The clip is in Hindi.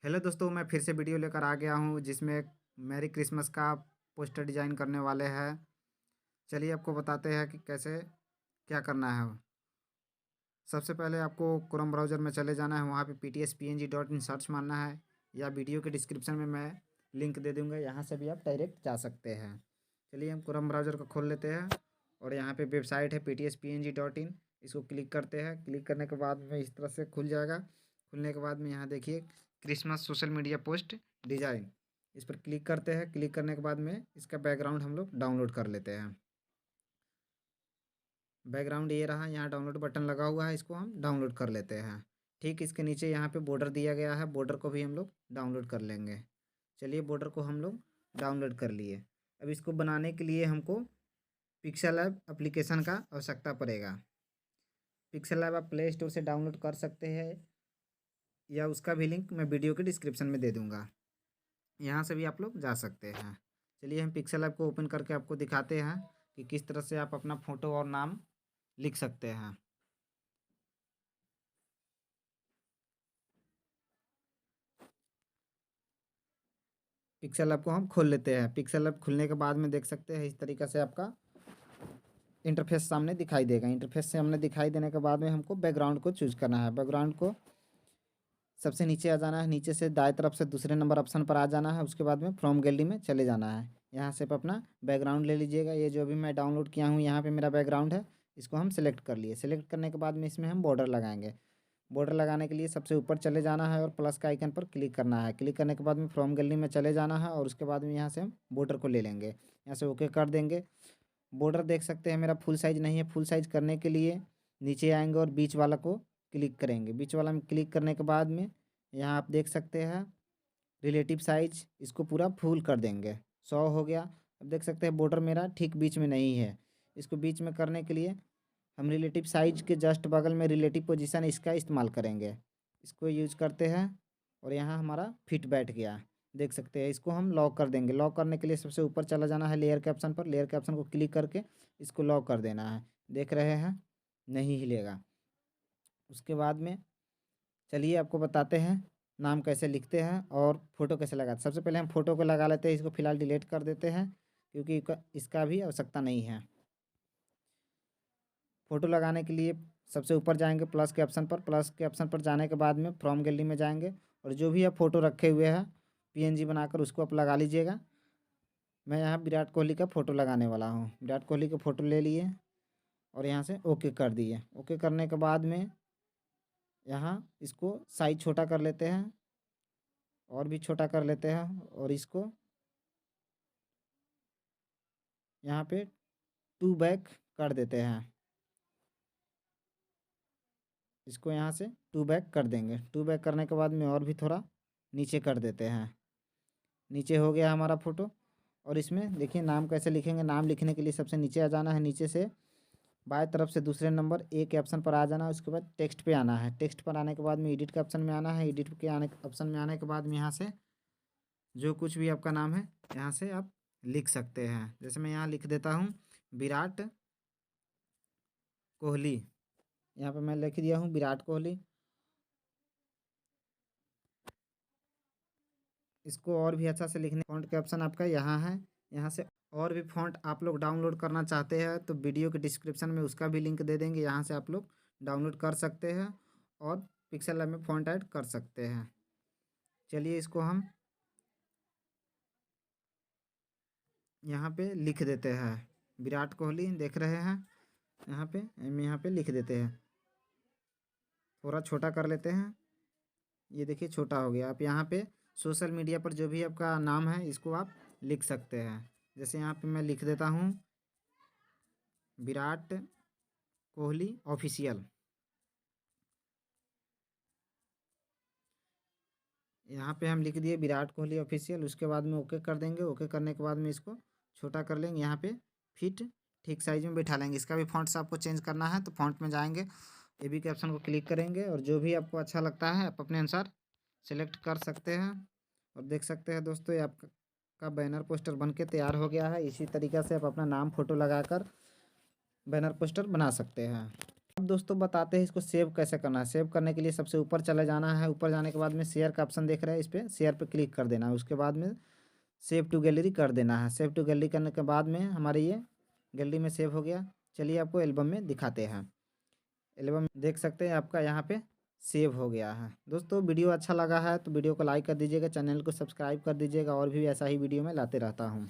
हेलो दोस्तों, मैं फिर से वीडियो लेकर आ गया हूँ जिसमें मैरी क्रिसमस का पोस्टर डिजाइन करने वाले हैं। चलिए आपको बताते हैं कि कैसे क्या करना है। सबसे पहले आपको क्रोम ब्राउज़र में चले जाना है, वहाँ पे ptspng.in सर्च मारना है या वीडियो के डिस्क्रिप्शन में मैं लिंक दे दूँगा, यहाँ से भी आप डायरेक्ट जा सकते हैं। चलिए हम क्रोम ब्राउज़र को खोल लेते हैं और यहाँ पे वेबसाइट है ptspng.in, इसको क्लिक करते हैं। क्लिक करने के बाद में इस तरह से खुल जाएगा। खुलने के बाद में यहाँ देखिए Christmas social media post design, इस पर क्लिक करते हैं। क्लिक करने के बाद में इसका बैकग्राउंड हम लोग डाउनलोड कर लेते हैं। बैकग्राउंड ये रहा, यहाँ डाउनलोड बटन लगा हुआ है, इसको हम डाउनलोड कर लेते हैं। ठीक इसके नीचे यहाँ पे बॉर्डर दिया गया है, बॉर्डर को भी हम लोग डाउनलोड कर लेंगे। चलिए बॉर्डर को हम लोग डाउनलोड कर लिए। अब इसको बनाने के लिए हमको पिक्सेल ऐप एप्लीकेशन का आवश्यकता पड़ेगा। पिक्सेल ऐप आप प्ले स्टोर से डाउनलोड कर सकते हैं या उसका भी लिंक मैं वीडियो के डिस्क्रिप्शन में दे दूँगा, यहाँ से भी आप लोग जा सकते हैं। चलिए हम पिक्सेल ऐप को ओपन करके आपको दिखाते हैं कि किस तरह से आप अपना फ़ोटो और नाम लिख सकते हैं। पिक्सेल ऐप को हम खोल लेते हैं। पिक्सेल ऐप खुलने के बाद में देख सकते हैं इस तरीक़े से आपका इंटरफेस सामने दिखाई देगा। इंटरफेस सामने दिखाई देने के बाद में हमको बैकग्राउंड को चूज़ करना है। बैकग्राउंड को सबसे नीचे आ जाना है, नीचे से दाएं तरफ से दूसरे नंबर ऑप्शन पर आ जाना है। उसके बाद में फ्रॉम गैलरी में चले जाना है। यहाँ से आप अपना बैकग्राउंड ले लीजिएगा। ये जो भी मैं डाउनलोड किया हूँ यहाँ पे मेरा बैकग्राउंड है, इसको हम सेलेक्ट कर लिए। सेलेक्ट करने के बाद में इसमें हम बॉर्डर लगाएंगे। बॉर्डर लगाने के लिए सबसे ऊपर चले जाना है और प्लस का आइकन पर क्लिक करना है। क्लिक करने के बाद में फ्रॉम गैलरी में चले जाना है और उसके बाद में यहाँ से हम बॉर्डर को ले लेंगे। यहाँ से ओके कर देंगे। बॉर्डर देख सकते हैं मेरा फुल साइज़ नहीं है। फुल साइज़ करने के लिए नीचे आएंगे और बीच वाला को क्लिक करेंगे। बीच वाला में क्लिक करने के बाद में यहाँ आप देख सकते हैं रिलेटिव साइज, इसको पूरा फुल कर देंगे। 100 हो गया। अब देख सकते हैं बॉर्डर मेरा ठीक बीच में नहीं है। इसको बीच में करने के लिए हम रिलेटिव साइज के जस्ट बगल में रिलेटिव पोजीशन इसका इस्तेमाल करेंगे। इसको यूज करते हैं और यहाँ हमारा फिट बैठ गया, देख सकते हैं। इसको हम लॉक कर देंगे। लॉक करने के लिए सबसे ऊपर चला जाना है लेयर के ऑप्शन पर। लेयर के ऑप्शन को क्लिक करके इसको लॉक कर देना है। देख रहे हैं नहीं हिलेगा। उसके बाद में चलिए आपको बताते हैं नाम कैसे लिखते हैं और फ़ोटो कैसे लगाते हैं। सबसे पहले हम फ़ोटो को लगा लेते हैं। इसको फ़िलहाल डिलीट कर देते हैं क्योंकि इसका भी आवश्यकता नहीं है। फ़ोटो लगाने के लिए सबसे ऊपर जाएंगे प्लस के ऑप्शन पर। प्लस के ऑप्शन पर जाने के बाद में फ्रॉम गैलरी में जाएंगे और जो भी आप फ़ोटो रखे हुए हैं पीएनजी बनाकर उसको आप लगा लीजिएगा। मैं यहाँ विराट कोहली का फ़ोटो लगाने वाला हूँ। विराट कोहली का फ़ोटो ले लिए और यहाँ से ओके कर दिए। ओके करने के बाद में यहाँ इसको साइज छोटा कर लेते हैं और भी छोटा कर लेते हैं और इसको यहाँ पे 2 बैक कर देते हैं। इसको यहाँ से 2 बैक कर देंगे। 2 बैक करने के बाद में और भी थोड़ा नीचे कर देते हैं। नीचे हो गया हमारा फ़ोटो। और इसमें देखिए नाम कैसे लिखेंगे। नाम लिखने के लिए सबसे नीचे आ जाना है। नीचे से बाएं तरफ से दूसरे नंबर ए के ऑप्शन पर आ जाना है। उसके बाद टेक्स्ट पे आना है। टेक्स्ट पर आने के बाद में एडिट के ऑप्शन में आना है। एडिट के आने ऑप्शन में आने के बाद में यहाँ से जो कुछ भी आपका नाम है यहाँ से आप लिख सकते हैं। जैसे मैं यहाँ लिख देता हूँ विराट कोहली। यहाँ पे मैं लिख दिया हूँ विराट कोहली। इसको और भी अच्छा से लिखने फ़ॉन्ट के ऑप्शन आपका यहाँ है। यहाँ से और भी फ़ॉन्ट आप लोग डाउनलोड करना चाहते हैं तो वीडियो के डिस्क्रिप्शन में उसका भी लिंक दे देंगे, यहाँ से आप लोग डाउनलोड कर सकते हैं और पिक्सेल लैब में फ़ॉन्ट ऐड कर सकते हैं। चलिए इसको हम यहाँ पे लिख देते हैं विराट कोहली। देख रहे हैं यहाँ पे हम यहाँ पे लिख देते हैं। थोड़ा छोटा कर लेते हैं। ये देखिए छोटा हो गया। आप यहाँ पे सोशल मीडिया पर जो भी आपका नाम है इसको आप लिख सकते हैं। जैसे यहाँ पे मैं लिख देता हूँ विराट कोहली ऑफिशियल। यहाँ पे हम लिख दिए विराट कोहली ऑफिशियल। उसके बाद में ओके कर देंगे। ओके करने के बाद में इसको छोटा कर लेंगे। यहाँ पे फिट ठीक साइज में बैठा लेंगे। इसका भी फ़ॉन्ट्स आपको चेंज करना है तो फ़ॉन्ट में जाएंगे, एबी के ऑप्शन को क्लिक करेंगे और जो भी आपको अच्छा लगता है आप अपने अनुसार सेलेक्ट कर सकते हैं। और देख सकते हैं दोस्तों ये आपका बैनर पोस्टर बन के तैयार हो गया है। इसी तरीक़े से आप अपना नाम फ़ोटो लगाकर बैनर पोस्टर बना सकते हैं। अब दोस्तों बताते हैं इसको सेव कैसे करना है। सेव करने के लिए सबसे ऊपर चले जाना है। ऊपर जाने के बाद में शेयर का ऑप्शन देख रहे हैं, इस पर शेयर पे क्लिक कर देना है। उसके बाद में सेव टू गैलरी कर देना है। सेव टू गैलरी करने के बाद में हमारे ये गैलरी में सेव हो गया। चलिए आपको एल्बम में दिखाते हैं। एल्बम देख सकते हैं आपका यहाँ पे सेव हो गया है। दोस्तों वीडियो अच्छा लगा है तो वीडियो को लाइक कर दीजिएगा, चैनल को सब्सक्राइब कर दीजिएगा, और भी ऐसा ही वीडियो मैं लाते रहता हूँ।